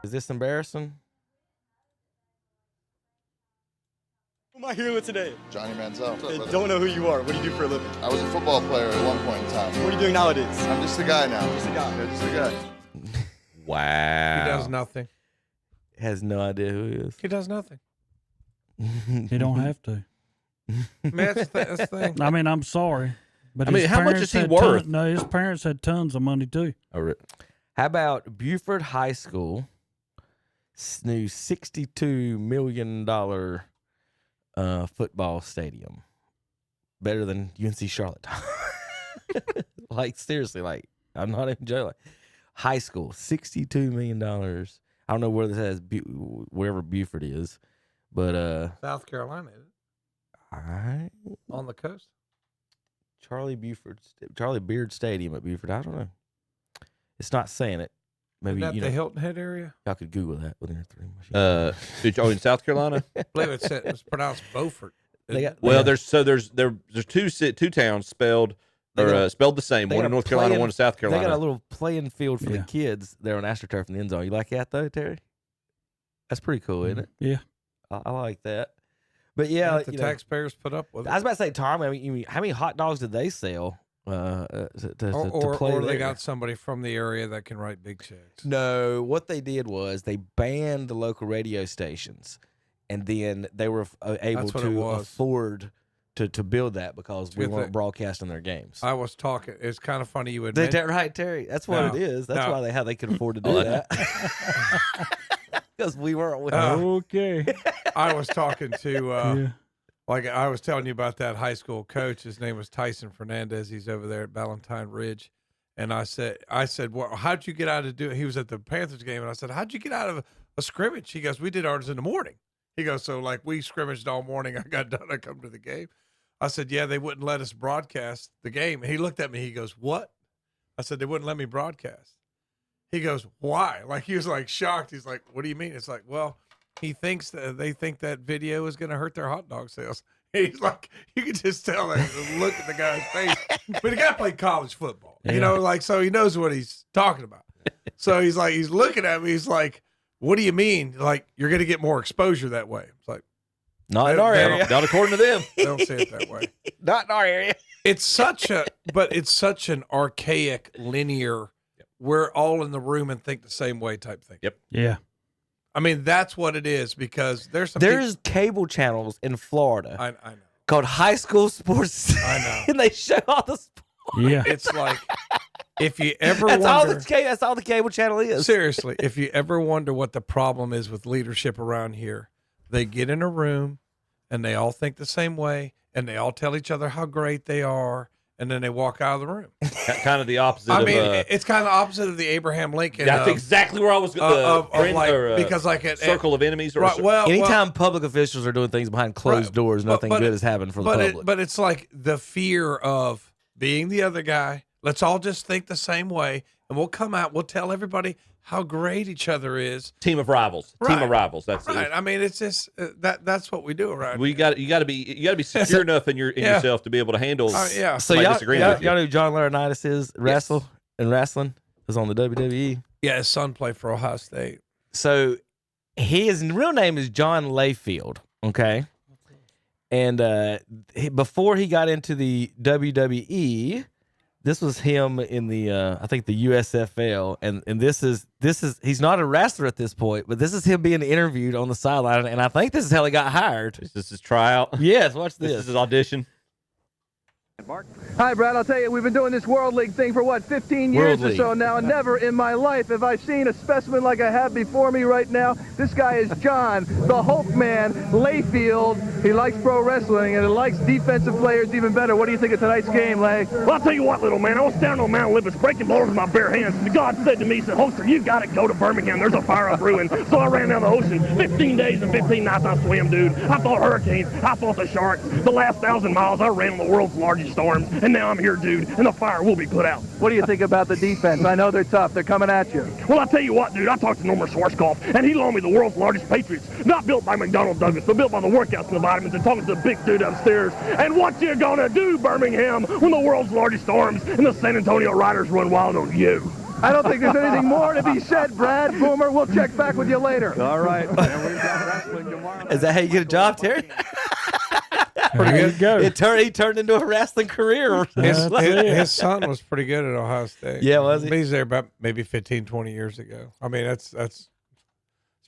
Is this embarrassing? Who am I here with today? Johnny Manziel. I don't know who you are. What do you do for a living? I was a football player at one point in time. What are you doing nowadays? I'm just a guy now. Just a guy. Yeah, just a guy. Wow. He does nothing. Has no idea who he is. He does nothing. He don't have to. Man, that's the thing. I mean, I'm sorry. But I mean, his how much parents is he had worth? No, his parents had tons of money, too. Oh, How about Buford High School, new $62 million football stadium? Better than UNC Charlotte. Like, seriously, like, I'm not even joking. Like, high school, $62 million. I don't know where this has, wherever Buford is, but South Carolina, is I it? On the coast. Charlie Beard Stadium at Buford. I don't know. It's not saying it. Maybe Isn't that the Hilton Head area? y'all could Google that within your 3 machines. in South Carolina? I believe it's pronounced Beaufort. Well, there's two towns spelled spelled the same. One in North Carolina, one in South Carolina. They got a little playing field for the kids there on AstroTurf in the end zone. You like that though, Terry? That's pretty cool, isn't it? Yeah. I like that. But yeah, the taxpayers put up with it. I was about to say, Tom. I mean, how many hot dogs did they sell to play or there? they got somebody from the area that can write big checks. No, what they did was they banned the local radio stations, and then they were able to afford to build that because we weren't broadcasting their games. I was talking. It's kind of funny you Is admit that right, Terry? That's what it is. That's why they could afford to do that. Because we weren't. Okay. I was talking to, like I was telling you about that high school coach. His name was Tyson Fernandez. He's over there at Valentine Ridge. And I said, well, how'd you get out of He was at the Panthers game. And I said, how'd you get out of a scrimmage? He goes, we did ours in the morning. He goes, so like we scrimmaged all morning. I got done. I come to the game. I said, yeah, they wouldn't let us broadcast the game. And he looked at me. He goes, what? I said, they wouldn't let me broadcast. He goes, why? Like, he was like shocked. He's like, what do you mean? It's like, well, he thinks that they think that video is going to hurt their hot dog sales. He's like, you can just tell that look at the guy's face. But the guy played college football, you know, like, so he knows what he's talking about. So he's like, he's looking at me. He's like, what do you mean? Like, you're going to get more exposure that way. It's like, not in our area. Not according to them. They don't say it that way. Not in our area. It's such an archaic, linear, we're all in the room and think the same way type thing. Yep. Yeah. I mean, that's what it is because there's cable channels in Florida I know. called High School Sports. I know. And they show all the sports. Yeah. It's like, if you ever that's wonder. That's all the cable channel is. Seriously, if you ever wonder what the problem is with leadership around here, they get in a room and they all think the same way and they all tell each other how great they are. And then they walk out of the room. Kind of the opposite. I mean, it's kind of the opposite of the Abraham Lincoln. That's exactly where I was going. Because like circle of enemies. Or anytime public officials are doing things behind closed doors, nothing good has happened for the public. But it's like the fear of being the other guy. Let's all just think the same way, and we'll come out. We'll tell everybody how great each other is. Team of rivals. Right. Team of rivals. That's right. I mean, it's just that's what we do around. You got to be secure enough in yourself to be able to handle. So y'all know who John Laurinaitis is wrestling is on the WWE. Yeah, his son played for Ohio State. So his real name is John Layfield. Okay, and before he got into the WWE. This was him in the I think the USFL, and this is he's not a wrestler at this point, but this is him being interviewed on the sideline, and I think this is how he got hired. Is this his tryout? Yes, watch this. This is his audition. Mark. Hi, Brad. I'll tell you, we've been doing this World League thing for, 15 years or so now, and never in my life have I seen a specimen like I have before me right now. This guy is John, the Hulk Man, Layfield. He likes pro wrestling, and he likes defensive players even better. What do you think of tonight's game, Lay? Well, I'll tell you what, little man. I was down on Mount Olympus breaking blows with my bare hands. God said to me, he said, Holster, you got to go to Birmingham. There's a fire up brewing. So I ran down the ocean. 15 days and 15 nights I swam, dude. I fought hurricanes. I fought the sharks. The last 1,000 miles I ran on the world's largest storms. And now I'm here, dude, and the fire will be put out. What do you think about the defense? I know they're tough. They're coming at you. Well, I'll tell you what, dude. I talked to Norman Schwarzkopf, and he loaned me the world's largest Patriots. Not built by McDonnell Douglas, but built by the workouts and the vitamins, and talking to the big dude upstairs. And what you gonna do, Birmingham, when the world's largest storms and the San Antonio Riders run wild on you? I don't think there's anything more to be said, Brad. Boomer, we'll check back with you later. All right. And we've got wrestling tomorrow. Is that how you get a job, Terry? There you go. He turned into a wrestling career. His son was pretty good at Ohio State. Yeah, was he? He's there about maybe 15, 20 years ago. I mean, it's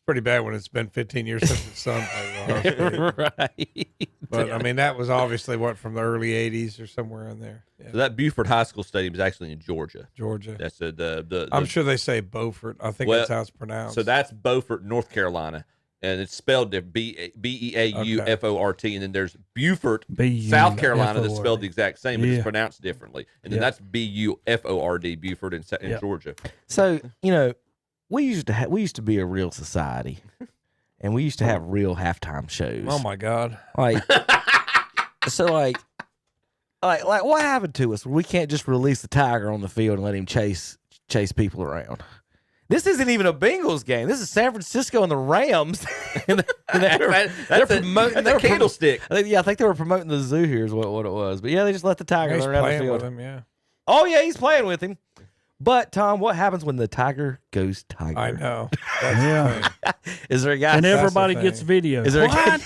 pretty bad when it's been 15 years since his son played at Ohio State. Right. But I mean, that was obviously from the early '80s or somewhere in there. Yeah. So that Buford High School Stadium is actually in Georgia. Georgia. That's the I'm sure they say Beaufort. I think that's how it's pronounced. So that's Beaufort, North Carolina, and it's spelled Beaufort, and then there's Beaufort, South Carolina, that's spelled the exact same, but it's pronounced differently. And then that's Buford, Buford in Georgia. So we used to be a real society, and we used to have real halftime shows. Oh my God! Like, like what happened to us? We can't just release the tiger on the field and let him chase people around. This isn't even a Bengals game. This is San Francisco and the Rams. And they're promoting the candlestick. I think they were promoting the zoo here is what it was. But yeah, they just let the tiger He's run around the playing field. with him, yeah. Oh yeah, he's playing with him. But Tom, what happens when the tiger goes tiger? I know. That's the thing. Is there a guy? And everybody gets video. Is there a guy?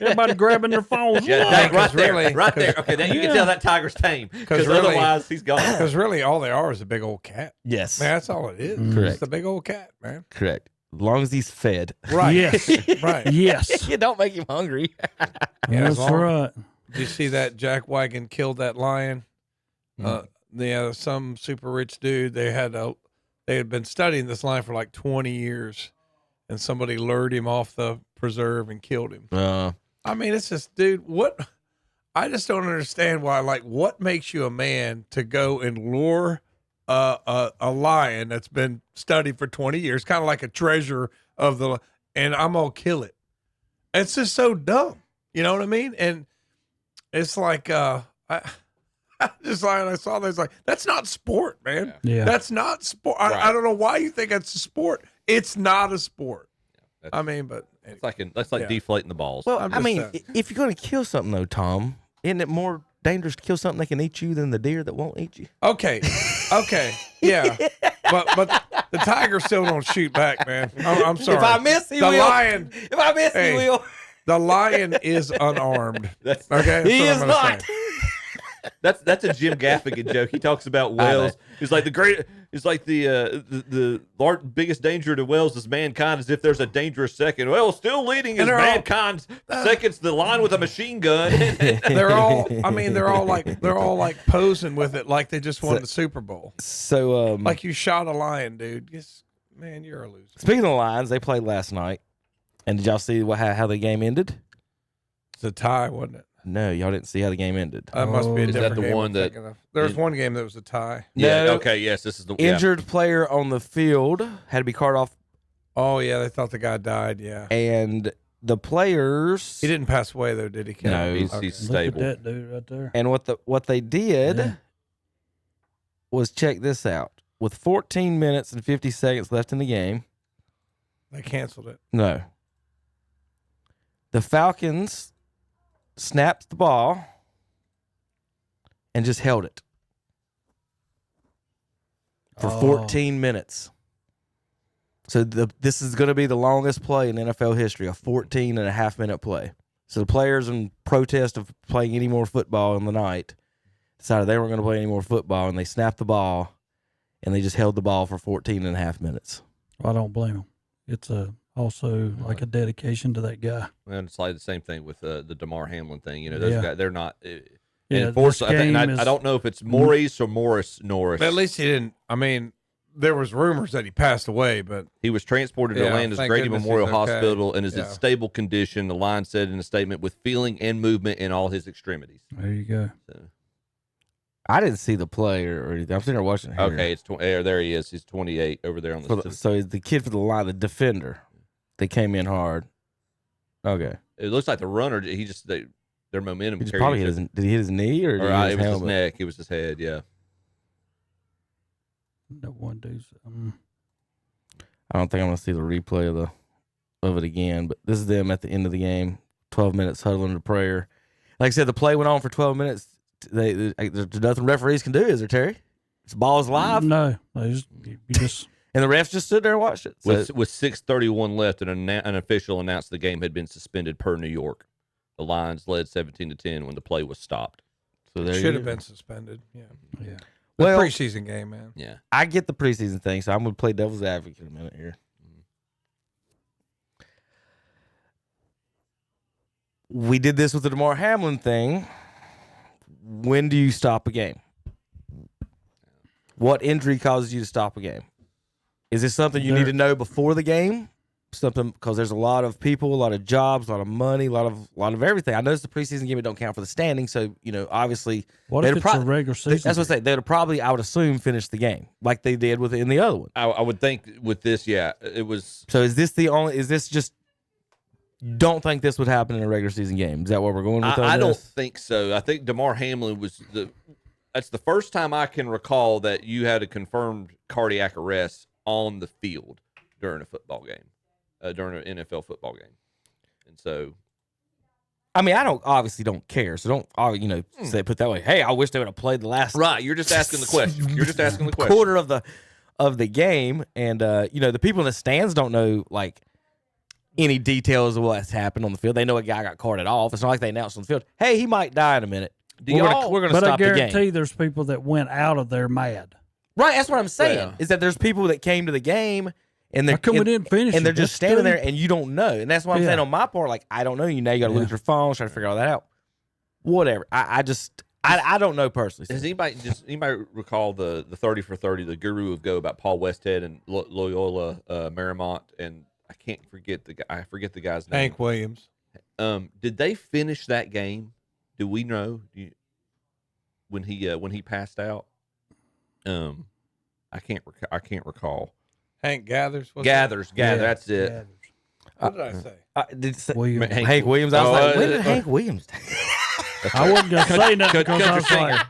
Everybody grabbing their phones. Yeah, right there, really- right there. Okay, you can tell that tiger's tame because really- otherwise he's gone. Because really, all they are is a big old cat. Yes. Man, that's all it is. Correct. It's the big old cat, man. Correct. As long as he's fed. Right. Yes. Right. Yes. You don't make him hungry. Yeah, That's as long- right. Did you see that Jack Wagon killed that lion? Some super rich dude. They had been studying this lion for like 20 years, and somebody lured him off the preserve and killed him. I mean, it's just, dude, what? I just don't understand why. Like, what makes you a man to go and lure a lion that's been studied for 20 years, kind of like a treasure of the, and I'm gonna kill it? It's just so dumb. You know what I mean? And it's like, I saw this, like, that's not sport, man. Yeah. That's not sport. Right. I don't know why you think it's a sport. It's not a sport. I mean, but That's like deflating the balls. Well, I'm I just mean, saying. if you're going to kill something, though, Tom, isn't it more dangerous to kill something that can eat you than the deer that won't eat you? okay, yeah, but the tiger still don't shoot back, man. I'm sorry. If I miss, he the will. lion. If I miss, Hey, he will. The lion is unarmed. That's Okay, He that's is what I'm gonna not. say. That's a Jim Gaffigan joke. He talks about whales. He's like the biggest danger to whales is mankind. As if there's a dangerous second. Well, still leading is And they're all- mankind's seconds. The line with a machine gun. They're all. I mean, they're all like posing with it, like they just won the Super Bowl. So, Like you shot a lion, dude. Man, you're a loser. speaking of the Lions, they played last night. And did y'all see how the game ended? It's a tie, wasn't it? No, y'all didn't see how the game ended. That must be a Is that different the game one I'm that- thinking of. There was one game that was a tie. Yeah. No. Okay. Yes. This is the Injured player on the field had to be carted off, Oh yeah, they thought the guy died. Yeah, and the players. he didn't pass away though, did he? Ken? No. He's Okay. Look stable. at that dude right there. And what they did Yeah. was check this out. With 14 minutes and 50 seconds left in the game, They canceled it. no. The Falcons snapped the ball and just held it for 14 minutes. So this is going to be the longest play in NFL history, a 14-and-a-half-minute play. So the players, in protest of playing any more football in the night, decided they weren't going to play any more football, and they snapped the ball, and they just held the ball for 14-and-a-half minutes. I don't blame him. It's also like a dedication to that guy. And it's like the same thing with the DeMar Hamlin thing. You know, those guys, they're not. Yeah, Unfortunately, this game I is- don't know if it's Maurice or Morris Norris. But at least he didn't. I mean, there was rumors that he passed away, but He was transported to Yeah, Atlanta's thank Grady goodness Memorial he's okay. Hospital and is in Yeah. stable condition. The line said in a statement, with feeling and movement in all his extremities. There you go. So, I didn't see the play or anything. I'm sitting there watching it here. okay, it's there he is. He's 28 over there on the. So he's the kid for the line, the defender. They came in hard. Okay. It looks like the runner. Their momentum. He just carried probably him hit his, did he hit his knee or did Or, he hit his it was his helmet? neck. It was his head. Yeah. That one dude's. I don't think I'm gonna see the replay of it again. But this is them at the end of the game. 12 minutes huddling to prayer. Like I said, the play went on for 12 minutes. There's nothing referees can do, is there, Terry? This ball's live. No, You just and the refs just stood there and watched it. So, With 6:31 left, and an official announced the game had been suspended per New York. The Lions led 17-10 when the play was stopped. so there Should you have go. been suspended. Yeah. yeah. The Well- preseason game, man. Yeah. I get the preseason thing, so I'm going to play devil's advocate a minute here. We did this with the DeMar Hamlin thing. When do you stop a game? What injury causes you to stop a game? Is this something you need to know before the game? Something because there's a lot of people, a lot of jobs, a lot of money, a lot of everything. I noticed the preseason game, it don't count for the standing, so obviously. What if it's a regular season? That's what I say. They would probably, I would assume, finish the game like they did in the other one. I would think with this, yeah, it was. So is this just? Don't think this would happen in a regular season game? Is that what we're going with? I don't think so. I think DeMar Hamlin was that's the first time I can recall that you had a confirmed cardiac arrest on the field during a football game, during an NFL football game. And so, I mean, I obviously don't care. So don't say put that way. Hey, I wish they would have played the last. right, you're just asking the question. You're just asking the question. Quarter of the game, and the people in the stands don't know like any details of what's happened on the field. They know a guy got carted off. It's not like they announced on the field, hey, he might die in a minute. We're gonna But I stop the game. guarantee there's people that went out of there mad. Right, that's what I'm saying. Yeah. Is that there's people that came to the game and they're How come we didn't finish and they're it? just That's standing there stupid. and you don't know. And that's what I'm Yeah. saying on my part. Like, I don't know. You got to look at your phone, try to figure all that out. Whatever. I don't know personally. Does anybody recall the 30 for 30, the Guru of Go about Paul Westhead and Loyola Marymount, and I can't forget the guy. I forget the guy's name. Hank Williams. Did they finish that game? Do we know when he passed out? I can't recall. Hank Gathers. Gathers. Yeah. That's it. What did I say? Did say, Williams. Hank Williams. I was like, when did Hank Williams? I wasn't going to say nothing because I was like,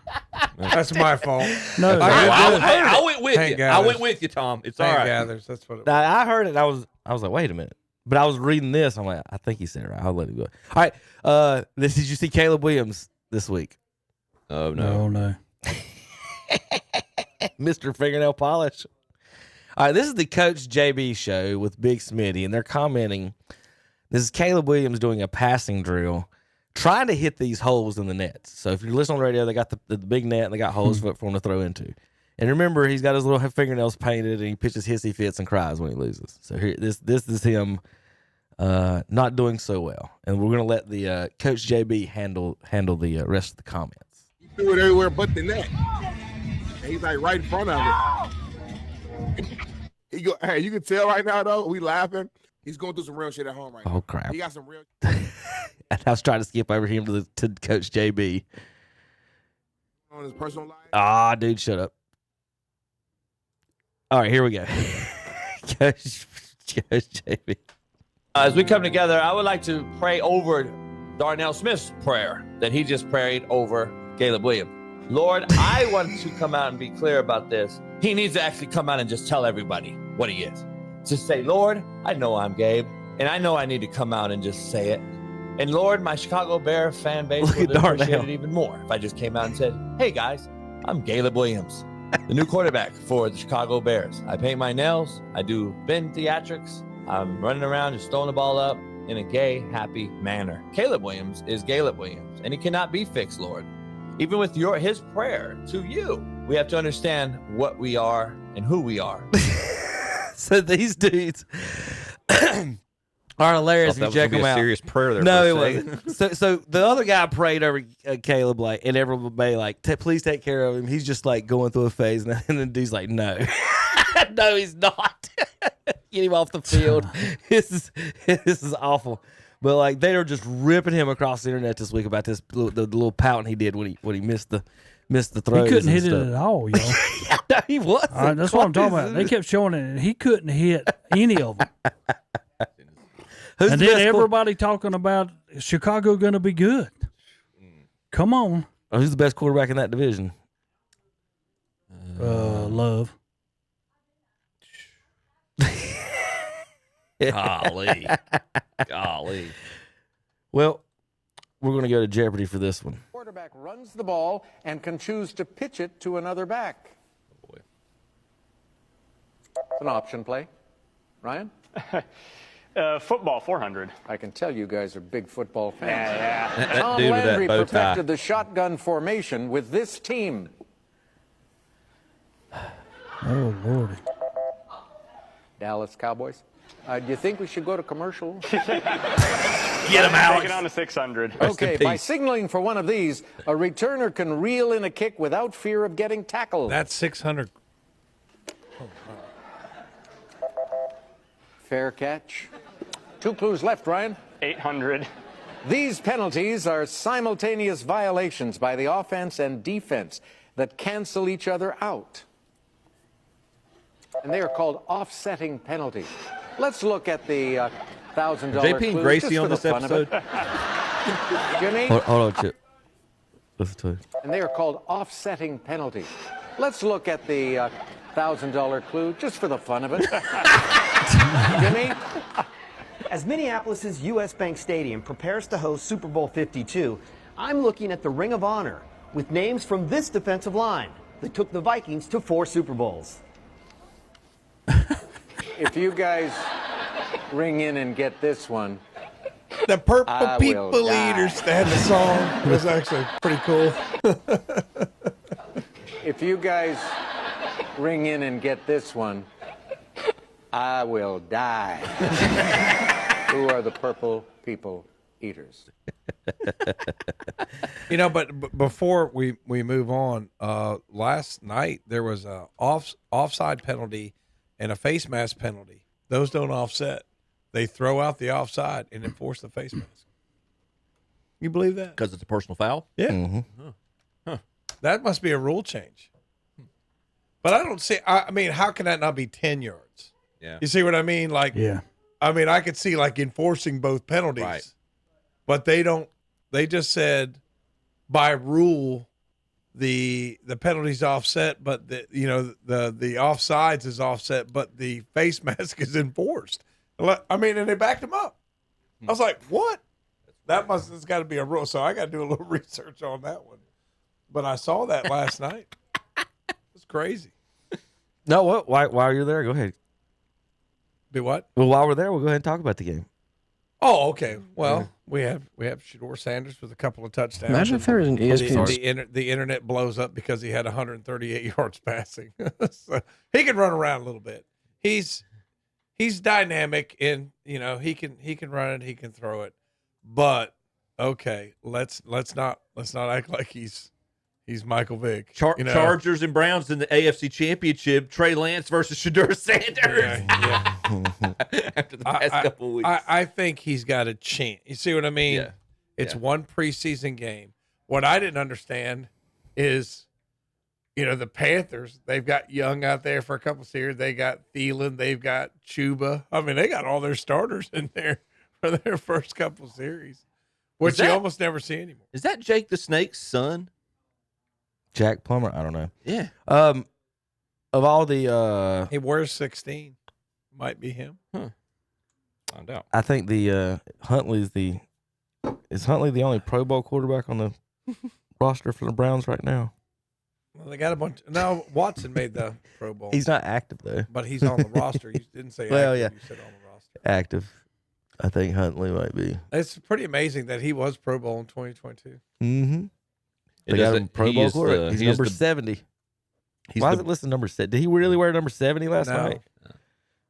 That's my fault. no. I went with Hank you. Gathers. I went with you, Tom. It's all Hank right. Gathers. That's what it was. Now, I heard it. I was like, wait a minute. But I was reading this. I'm like, I think he said it right. I'll let it go. All right. Did you see Caleb Williams this week? Oh no. No. Mr. Fingernail Polish. All right, this is the Coach JB show with Big Smitty, and they're commenting. This is Caleb Williams doing a passing drill, trying to hit these holes in the nets. So if you're listening on the radio, they got the big net, and they got holes for him to throw into. And remember, he's got his little fingernails painted, and he pitches hissy fits and cries when he loses. So here, this is him not doing so well. And we're going to let the Coach JB handle the rest of the comments. He threw it everywhere but the net. And he's like right in front of it. He go, hey, you can tell right now though, we laughing. He's going through some real shit at home right now. Oh, crap. He got some real. And I was trying to skip over him to Coach JB. On his personal life. Ah, dude, shut up. All right, here we go. Coach JB. As we come together, I would like to pray over Darnell Smith's prayer that he just prayed over Caleb Williams. Lord, I want to come out and be clear about this. He needs to actually come out and just tell everybody what he is. Just say, Lord, I know I'm Gabe, and I know I need to come out and just say it. And Lord, my Chicago Bear fan base would appreciate it even more if I just came out and said, hey guys, I'm Caleb Williams, the new quarterback for the Chicago Bears. I paint my nails, I do bin theatrics, I'm running around just throwing the ball up in a gay, happy manner. Caleb Williams is Caleb Williams, and he cannot be fixed, Lord. Even with his prayer to you, we have to understand what we are and who we are. So these dudes are hilarious. That If you check was them a out. serious prayer there. No, for a it second. wasn't. So the other guy prayed over Caleb, like, and everybody like, please take care of him. He's just like going through a phase, and the dude's like, no, no, he's not. Get him off the field. This is awful. But like they are just ripping him across the internet this week about the little pouting he did when he missed the throws. He couldn't hit and it at all, yo. No, he wasn't. That's what I'm talking about. They kept showing it, and he couldn't hit any of them. Who's and the then best everybody talking about Chicago going to be good. Come on. Who's the best quarterback in that division? Love. Golly. Well, we're going to go to Jeopardy for this one. Quarterback runs the ball and can choose to pitch it to another back. It's an option play. Ryan? Football, 400. I can tell you guys are big football fans. Yeah. Tom dude with that Landry bow tie. perfected the shotgun formation with this team. Oh, Lordy. Dallas Cowboys. Do you think we should go to commercial? Get him out. Take it on to 600. Okay, by signaling for one of these, a returner can reel in a kick without fear of getting tackled. That's 600. Fair catch. 2 clues left, Ryan. 800. These penalties are simultaneous violations by the offense and defense that cancel each other out. And they are called offsetting penalties. Let's look at the $1,000 JP clue and Gracie just for on the this fun of it. episode. Jimmy? Hold on, Chip. Listen to it. And they are called offsetting penalties. Let's look at the $1,000 clue just for the fun of it. Jimmy? As Minneapolis' U.S. Bank Stadium prepares to host Super Bowl 52, I'm looking at the Ring of Honor with names from this defensive line that took the Vikings to 4 Super Bowls. If you guys ring in and get this one, The Purple I People will die. Eaters. They had the song. It was actually pretty cool. if you guys ring in and get this one, I will die. Who are the Purple People Eaters? You know, but before we move on, last night there was a offside penalty and a face mask penalty. Those don't offset. They throw out the offside and enforce the face mask. You believe that? Because it's a personal foul? Yeah. Mm-hmm. Huh. That must be a rule change. But I don't see. I mean, how can that not be 10 yards? Yeah. You see what I mean? Like, Yeah. I mean, I could see like enforcing both penalties, Right. but they don't. They just said by rule the penalty's offset, but the offsides is offset, but the face mask is enforced. I mean, and they backed him up. I was like, what? There's got to be a rule. So I got to do a little research on that one. But I saw that last night. It's crazy. No, what? While you're there, go ahead. Do what? Well, while we're there, we'll go ahead and talk about the game. Oh, okay. Well, we have Shador Sanders with a couple of touchdowns. Imagine if there was an ESPN. The internet blows up because he had 138 yards passing. So he can run around a little bit. He's dynamic and he can run it, he can throw it. But okay, let's not act like he's Michael Vick. Chargers and Browns in the AFC Championship. Trey Lance versus Shador Sanders. Yeah. After the past couple of weeks. I think he's got a chance. You see what I mean? Yeah. It's one preseason game. What I didn't understand is, the Panthers, they've got Young out there for a couple of series. They got Thielen. They've got Chuba. I mean, they got all their starters in there for their first couple of series, which you almost never see anymore. Is that Jake the Snake's son? Jack Plummer? I don't know. Yeah. Of all the he wears 16. Might be him. Find out. I think the Huntley's is Huntley the only Pro Bowl quarterback on the roster for the Browns right now? Well, they got a bunch. No, Watson made the Pro Bowl. He's not active though. But he's on the roster. You didn't say well, active. yeah. You said on the roster. Active. I think Huntley might be. It's pretty amazing that he was Pro Bowl in 2022. Mm-hmm. They got him Pro Bowl quarterback. He's number 70. Why is it listed number 7? Did he really wear number 70 last night?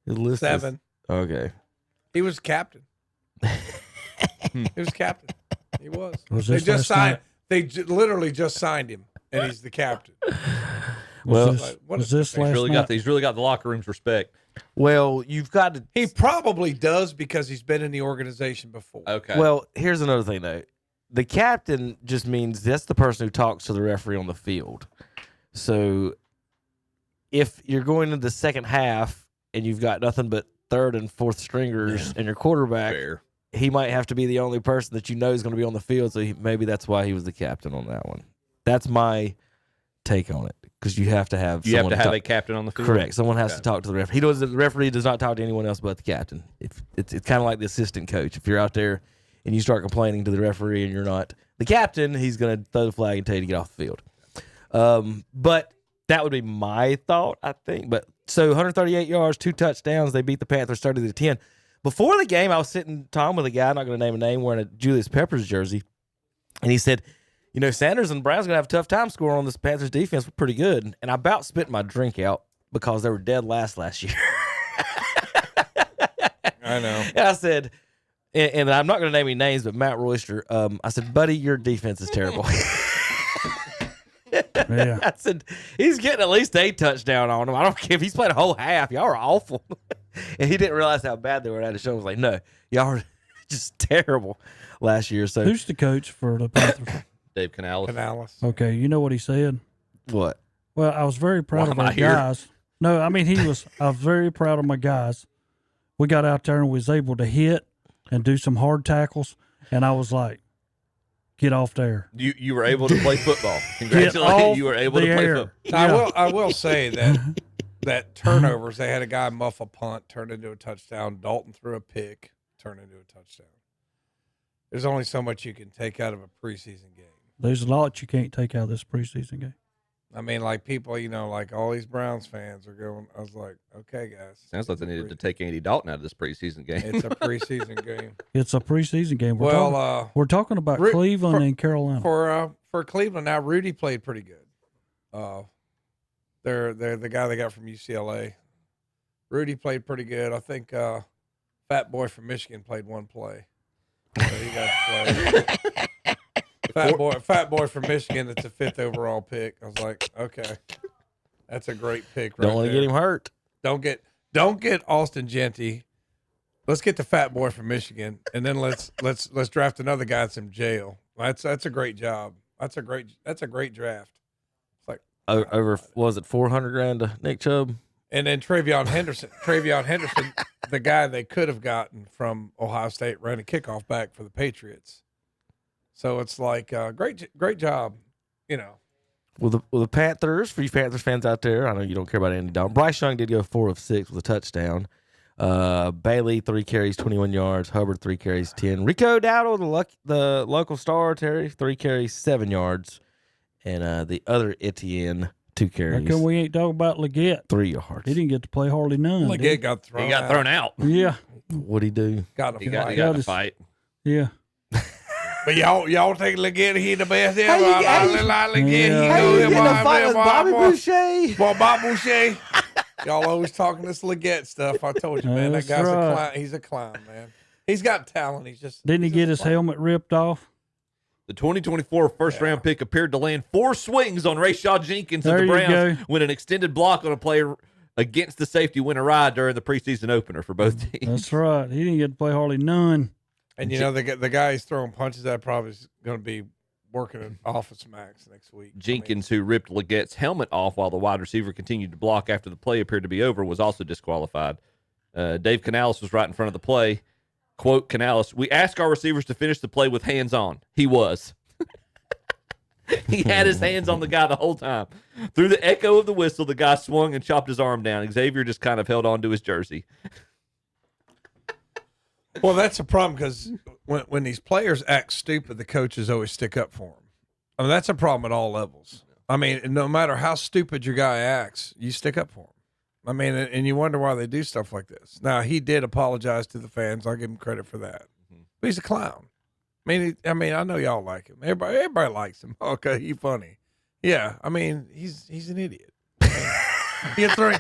His list 7. Okay. He was captain. He was captain. He was. Was They this just last signed. night? They literally just signed him, and he's the captain. Well, Was this last night? He's really got the locker room's respect. Well, you've got to. He probably does because he's been in the organization before. Okay. Well, here's another thing though. The captain just means that's the person who talks to the referee on the field. So if you're going into the second half and you've got nothing but third and fourth stringers and your quarterback, he might have to be the only person that is going to be on the field. So maybe that's why he was the captain on that one. That's my take on it, because you have to have a captain on the field. Correct. Someone has to talk to the referee. The referee does not talk to anyone else but the captain. If it's kind of like the assistant coach. If you're out there and you start complaining to the referee and you're not the captain, he's going to throw the flag and tell you to get off the field. But That would be my thought, I think. But so 138 yards, 2 touchdowns. They beat the Panthers 30-10. Before the game, I was sitting talking with a guy, I'm not going to name a name, wearing a Julius Peppers jersey. And he said, you know, Sanders and Brown's going to have a tough time scoring on this Panthers defense. We're pretty good. And I about spit my drink out because they were dead last year. I know. And I said, and I'm not going to name any names, but Matt Royster, I said, buddy, your defense is terrible. Yeah. I said, he's getting at least 8 touchdowns on him. I don't care if he's played a whole half. Y'all are awful. And he didn't realize how bad they were at the show. I was like, no, y'all are just terrible last year. So who's the coach for the Panthers? Dave Canales. Okay, you know what he said? What? Well, I was very proud of our guys. No, I mean, I was very proud of my guys. We got out there and was able to hit and do some hard tackles, and I was like, get off there. You were able to play football. Congratulations, you were able to play football. Yeah. I will say that turnovers, they had a guy muff a punt, turned into a touchdown. Dalton threw a pick, turned into a touchdown. There's only so much you can take out of a preseason game. There's a lot you can't take out of this preseason game. I mean, like people, you know, like all these Browns fans are going. I was like, okay, guys. Sounds like they needed to take Andy Dalton out of this preseason game. It's a preseason game. It's a preseason game. We're talking about Cleveland and Carolina. For Cleveland now, Rudy played pretty good. They're the guy they got from UCLA. Rudy played pretty good. I think Fat Boy from Michigan played one play. So he got to play. Fat boy from Michigan. That's a 5th overall pick. I was like, okay, that's a great pick. Right don't want to get him hurt. Don't get Austin Genty. Let's get the Fat Boy from Michigan, and then let's draft another guy that's in jail. That's a great job. That's a great draft. It's like over was it $400,000 to Nick Chubb, and then Travion Henderson, the guy they could have gotten from Ohio State, ran a kickoff back for the Patriots. So it's like great job, you know. Well, the Panthers, for you Panthers fans out there, I know you don't care about Andy Dalton. Bryce Young did go 4 of 6 with a touchdown. Bailey 3 carries, 21 yards. Hubbard 3 carries, 10. Rico Dowdle, the local star, Terry 3 carries, 7 yards, and the other Etienne 2 carries. How come we ain't talking about Leggett? 3 yards. He didn't get to play hardly none. Leggett got thrown. He got thrown out. Yeah. What'd he do? He got to fight. Yeah. But y'all think Leggett he the best ever? Bobby Boucher? Well, Bob Boucher. Y'all always talking this Leggett stuff. I told you, man. That guy's a clown. He's a clown, man. He's got talent. Didn't he get his helmet ripped off? The 2024 first-round pick appeared to land 4 swings on Rayshad Jenkins of the Browns when an extended block on a play against the safety went awry during the preseason opener for both teams. That's right. He didn't get to play hardly none. And, you know, the guy he's throwing punches at probably is going to be working at Office Max next week. Jenkins, who ripped Leggett's helmet off while the wide receiver continued to block after the play appeared to be over, was also disqualified. Dave Canales was right in front of the play. Quote, Canales, we ask our receivers to finish the play with hands on. He was. He had his hands on the guy the whole time. Through the echo of the whistle, the guy swung and chopped his arm down. Xavier just kind of held on to his jersey. Well, that's a problem because when these players act stupid, the coaches always stick up for them. I mean, that's a problem at all levels. I mean, no matter how stupid your guy acts, you stick up for him. I mean, and you wonder why they do stuff like this. Now, he did apologize to the fans. I'll give him credit for that. But he's a clown. I mean, I know y'all like him. Everybody likes him. Okay, he's funny. Yeah, I mean, he's an idiot. You get thrown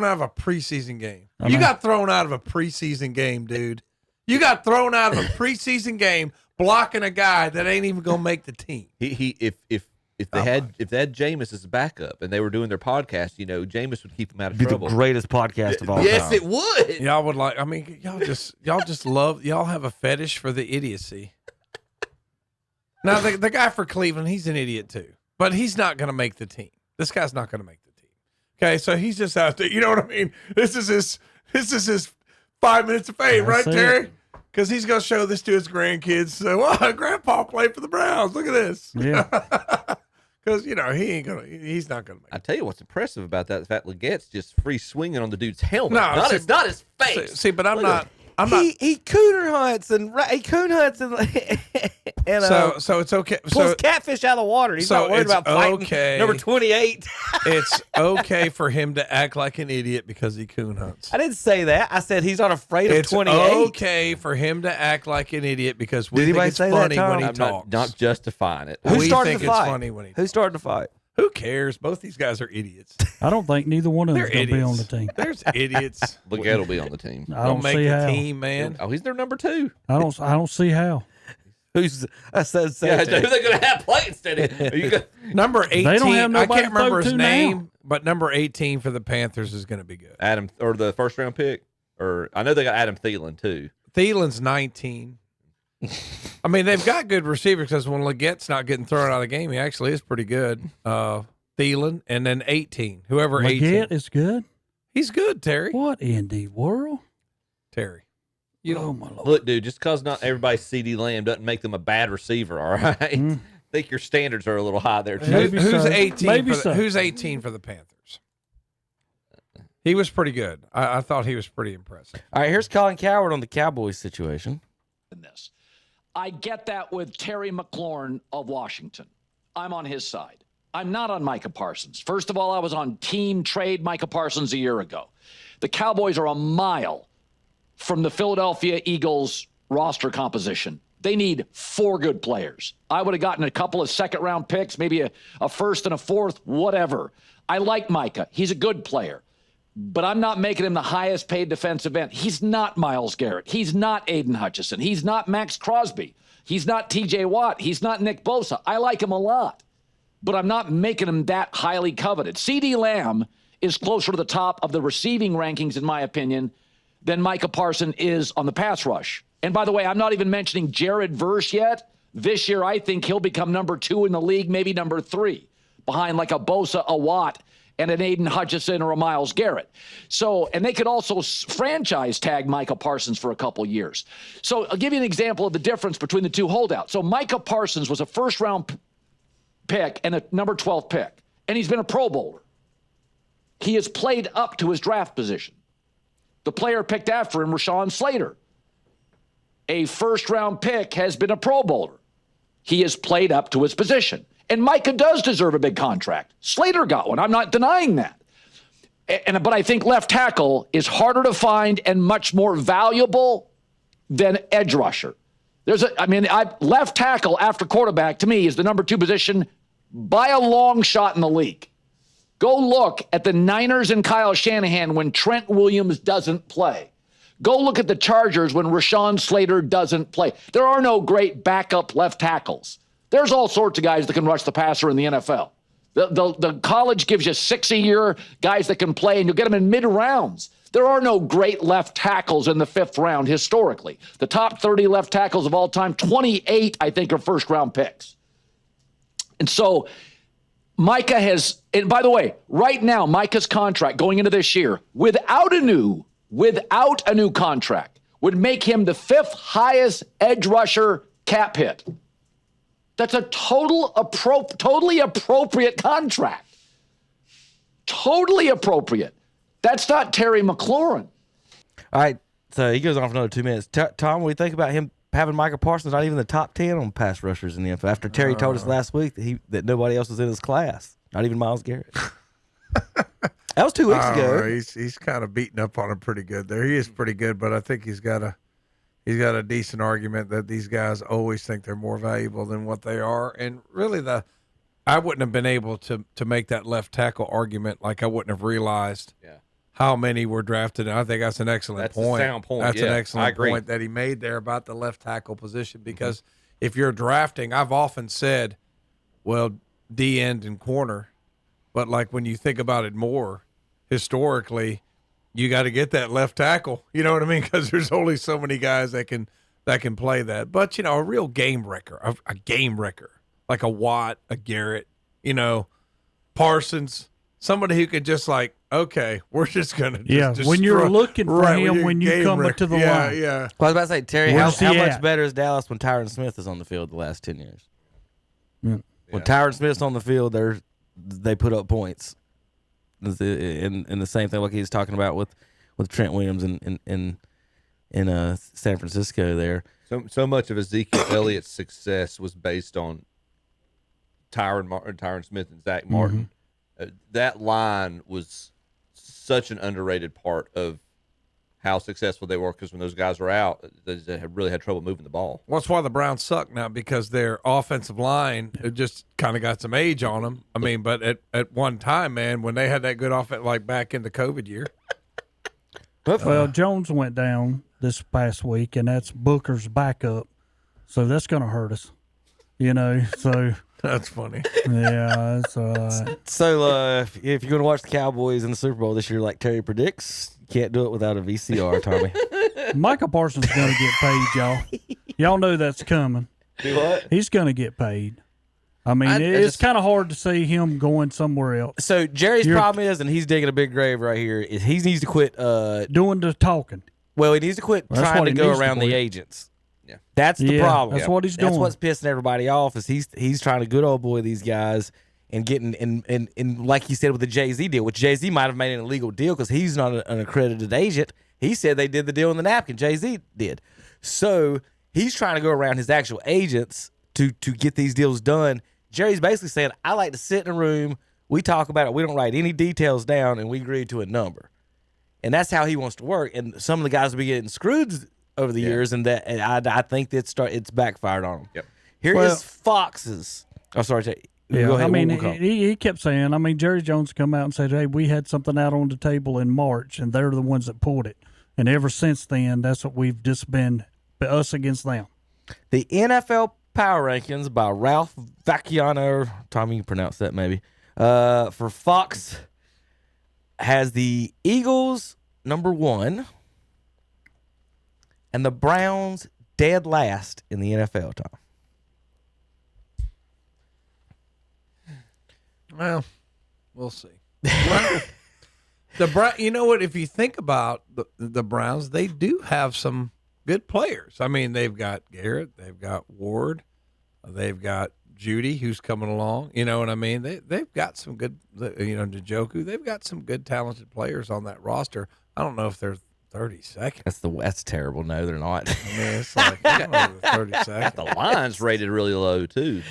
out of a preseason game. You got thrown out of a preseason game, dude. You got thrown out of a preseason game blocking a guy that ain't even gonna make the team. If they had Jameis as a backup and they were doing their podcast, you know, Jameis would keep them out of trouble. The greatest podcast of all time. Yes, it would. Y'all would like. I mean, y'all just love. Y'all have a fetish for the idiocy. Now the guy for Cleveland, he's an idiot too, but he's not gonna make the team. This guy's not gonna make the team. Okay, so he's just out there. You know what I mean? This is his 5 minutes of fame, right, Terry? Because he's gonna show this to his grandkids. So, well, Grandpa played for the Browns. Look at this. Yeah. Because you know he's not gonna make it. I tell you what's impressive about that: the fact Leggett's just free swinging on the dude's helmet. No, not his face. See, but I'm not. he cooner hunts and he coon hunts and so it's okay. Pulls catfish out of the water. He's not worried about fighting number 28. It's okay for him to act like an idiot because he coon hunts. I didn't say that. I said he's not afraid of 28. It's okay for him to act like an idiot because we think it's funny when he talks. Not justifying it. Who started the fight? It's funny when he Who started the fight? Who cares? Both these guys are idiots. I don't think neither one of them is going to be on the team. There's idiots. Leggett will be on the team. I don't make see the how. team, man. Oh, he's their number 2. I don't see how. Who's I said who they going to have play instead of number 18? They don't have I nobody can't remember to his now. name, but number 18 for the Panthers is going to be good. Adam, or the first round pick, or I know they got Adam Thielen too. Thielen's 19. I mean, they've got good receivers because when Leggett's not getting thrown out of the game, he actually is pretty good. Thielen, and then 18. Whoever Leggett 18 is good. He's good, Terry. What in the world, Terry? You know, my Lord. Look, dude, just because not everybody's CD Lamb doesn't make them a bad receiver. All right, I think your standards are a little high there too. Who's 18? Maybe who's 18 for the Panthers? He was pretty good. I thought he was pretty impressive. All right, here's Colin Coward on the Cowboys situation. I get that with Terry McLaurin of Washington. I'm on his side. I'm not on Micah Parsons. First of all, I was on team trade Micah Parsons a year ago. The Cowboys are a mile from the Philadelphia Eagles roster composition. They need 4 good players. I would have gotten a couple of second-round picks, maybe a first and a fourth, whatever. I like Micah. He's a good player. But I'm not making him the highest paid defensive end. He's not Myles Garrett. He's not Aiden Hutchinson. He's not Max Crosby. He's not TJ Watt. He's not Nick Bosa. I like him a lot, but I'm not making him that highly coveted. CD Lamb is closer to the top of the receiving rankings, in my opinion, than Micah Parsons is on the pass rush. And by the way, I'm not even mentioning Jared Verse yet. This year, I think he'll become number 2 in the league, maybe number 3, behind like a Bosa, a Watt, and an Aiden Hutchinson or a Myles Garrett. So, and they could also franchise tag Micah Parsons for a couple years. So I'll give you an example of the difference between the two holdouts. So Micah Parsons was a first-round pick and a number 12 pick, and he's been a Pro Bowler. He has played up to his draft position. The player picked after him, Rashawn Slater, a first-round pick, has been a Pro Bowler. He has played up to his position. And Micah does deserve a big contract. Slater got one. I'm not denying that. But I think left tackle is harder to find and much more valuable than edge rusher. Left tackle after quarterback to me is the number 2 position by a long shot in the league. Go look at the Niners and Kyle Shanahan when Trent Williams doesn't play. Go look at the Chargers when Rashawn Slater doesn't play. There are no great backup left tackles. There's all sorts of guys that can rush the passer in the NFL. The college gives you 6 a year, guys that can play, and you'll get them in mid-rounds. There are no great left tackles in the 5th round historically. The top 30 left tackles of all time, 28, I think, are first-round picks. And so Micah has, and by the way, right now, Micah's contract going into this year, without a new contract, would make him the 5th highest edge rusher cap hit. That's a totally appropriate contract. Totally appropriate. That's not Terry McLaurin. All right, so he goes on for another 2 minutes. Tom, what do you think about him having Micah Parsons not even the top 10 on pass rushers in the NFL? After Terry told us last week that nobody else was in his class, not even Myles Garrett. That was 2 weeks ago. He's kind of beating up on him pretty good there. He is pretty good, but I think he's got a decent argument that these guys always think they're more valuable than what they are. And really I wouldn't have been able to make that left tackle argument. Like I wouldn't have realized how many were drafted. And I think that's an excellent point. That's a sound point. That's an I excellent agree. point that he made there about the left tackle position. Because if you're drafting, I've often said, well, D end and corner. But like when you think about it more historically, you got to get that left tackle. You know what I mean? Because there's only so many guys that can play that. But a real game wrecker, a game wrecker, like a Watt, a Garrett, Parsons, somebody who could just like, okay, we're just gonna when you're looking for him when you come up to the line. Yeah. Well, I was about to say, Terry, how Where's he much at? better is Dallas when Tyron Smith is on the field the last 10 years? Yeah. When Tyron Smith's on the field, they put up points. And the same thing like he was talking about with Trent Williams and in San Francisco there. So much of Ezekiel Elliott's success was based on Tyron Smith and Zach Martin. That line was such an underrated part of how successful they were, because when those guys were out, they had really had trouble moving the ball. Well, that's why the Browns suck now, because their offensive line it just kind of got some age on them. I mean, but at one time, man, when they had that good offense, like back in the COVID year. Well, Jones went down this past week, and that's Booker's backup, so that's going to hurt us. So that's funny. Yeah, that's all right. So if you're going to watch the Cowboys in the Super Bowl this year, like Terry predicts, you can't do it without a VCR, Tommy. Micah Parsons is going to get paid, y'all. Y'all know that's coming. Do what? He's going to get paid. I mean, it's kind of hard to see him going somewhere else. So Jerry's problem is, and he's digging a big grave right here, is he needs to quit doing the talking. Well, he needs to quit trying to go around the agents. Yeah, that's the problem. That's what he's doing. That's what's pissing everybody off. Is he's trying to good old boy these guys and getting and like he said with the Jay-Z deal, which Jay-Z might have made an illegal deal because he's not an accredited agent. He said they did the deal in the napkin. Jay-Z did. So he's trying to go around his actual agents to get these deals done. Jerry's basically saying, I like to sit in a room, we talk about it, we don't write any details down, and we agree to a number. And that's how he wants to work. And some of the guys will be getting screwed over the years, and I think it's backfired on them. Yep. Here is Fox's. Oh, sorry. Go ahead. I mean, he kept saying, Jerry Jones come out and said, hey, we had something out on the table in March, and they're the ones that pulled it. And ever since then, that's what we've just been, us against them. The NFL Power Rankings by Ralph Vacchiano. Tommy, you pronounce that maybe. For Fox, has the Eagles number 1 and the Browns dead last in the NFL, Tom. Well, we'll see. You know what? If you think about the Browns, they do have some good players. I mean, they've got Garrett, they've got Ward, they've got Judy, who's coming along. You know what I mean? They've got some good, Njoku. They've got some good, talented players on that roster. I don't know if they're 32nd. That's terrible. No, they're not. I mean, it's like, I don't know if they're 32nd. The line's rated really low, too.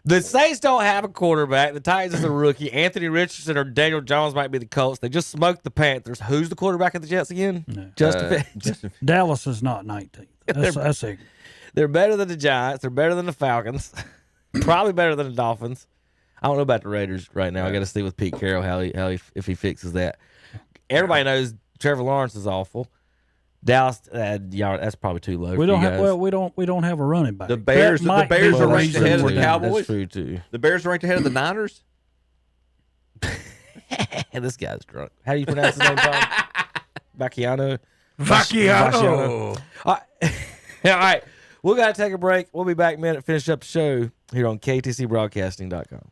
The Saints don't have a quarterback. The Titans is a rookie. Anthony Richardson or Daniel Jones might be the Colts. They just smoked the Panthers. Who's the quarterback of the Jets again? No. Justin Dallas is not 19th. That's it. They're better than the Giants. They're better than the Falcons. Probably better than the Dolphins. I don't know about the Raiders right now. I got to see with Pete Carroll how he if he fixes that. Everybody knows Trevor Lawrence is awful. Dallas, that's probably too low. We don't for you have. guys. Well, we don't have a running back. The Bears are ranked ahead of the Cowboys. That's true too. The Bears are ranked ahead of the Niners. This guy's drunk. How do you pronounce his name, Tom? Vacchiano. Vacchiano. All right. We got to take a break. We'll be back in a minute. Finish up the show here on KTCBroadcasting.com.